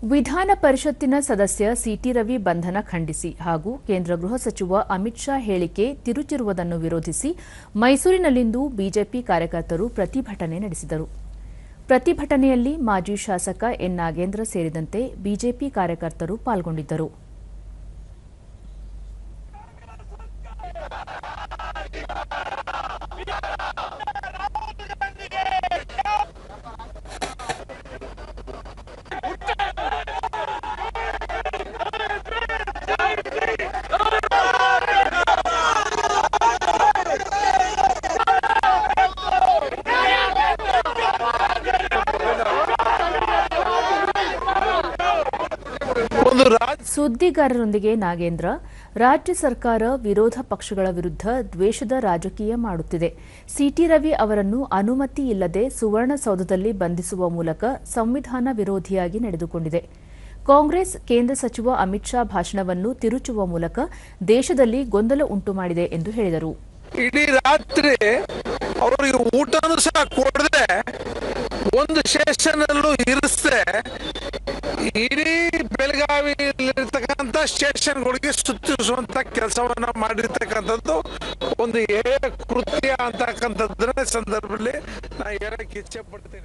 ವಿಧಾನ ಪರಿಷತ್ತಿನ ಸದಸ್ಯ ಸಿಟಿ ರವಿ ಬಂಧನ ಖಂಡಿಸಿ ಹಾಗೂ ಕೇಂದ್ರ ಗೃಹ ಸಚಿವ ಅಮಿತ್ ಶಾ ಹೇಳಿಕೆ ತಿರುಚಿರುವುದನ್ನು ವಿರೋಧಿಸಿ ಮೈಸೂರಿನಲ್ಲಿಂದು ಬಿಜೆಪಿ ಕಾರ್ಯಕರ್ತರು ಪ್ರತಿಭಟನೆ ನಡೆಸಿದರು. ಪ್ರತಿಭಟನೆಯಲ್ಲಿ ಮಾಜಿ ಶಾಸಕ ಎನ್ ನಾಗೇಂದ್ರ ಸೇರಿದಂತೆ ಬಿಜೆಪಿ ಕಾರ್ಯಕರ್ತರು ಪಾಲ್ಗೊಂಡಿದ್ದರು. ಸುದ್ದಿಗಾರರೊಂದಿಗೆ ನಾಗೇಂದ್ರ, ರಾಜ್ಯ ಸರ್ಕಾರ ವಿರೋಧ ಪಕ್ಷಗಳ ವಿರುದ್ಧ ದ್ವೇಷದ ರಾಜಕೀಯ ಮಾಡುತ್ತಿದೆ. ಸಿಟಿ ರವಿ ಅವರನ್ನು ಅನುಮತಿ ಇಲ್ಲದೆ ಸುವರ್ಣಸೌಧದಲ್ಲಿ ಬಂಧಿಸುವ ಮೂಲಕ ಸಂವಿಧಾನ ವಿರೋಧಿಯಾಗಿ ನಡೆದುಕೊಂಡಿದೆ. ಕಾಂಗ್ರೆಸ್ ಕೇಂದ್ರ ಸಚಿವ ಅಮಿತ್ ಶಾ ಭಾಷಣವನ್ನು ತಿರುಚುವ ಮೂಲಕ ದೇಶದಲ್ಲಿ ಗೊಂದಲ ಉಂಟು ಮಾಡಿದೆ ಎಂದು ಹೇಳಿದರು. ಇಡೀ ರಾತ್ರಿ ಅವರಿಗೆ ಊಟನೂ ಸಹ ಕೊಡದೆ ಒಂದು ಸ್ಟೇಷನ್ ಇರಿಸದೆ ಇಡೀ ಬೆಳಗಾವಿಯಲ್ಲಿರ್ತಕ್ಕಂಥ ಸ್ಟೇಷನ್ಗಳಿಗೆ ಸುತ್ತಿಸುವಂತ ಕೆಲಸವನ್ನ ಮಾಡಿರ್ತಕ್ಕಂಥದ್ದು ಒಂದು ಕೃತ್ಯ ಅಂತಕ್ಕಂಥದ್ರ ಸಂದರ್ಭದಲ್ಲಿ ನಾನು ಹೇಳಕ್ಕೆ ಇಚ್ಛೆ ಪಡ್ತೇನೆ.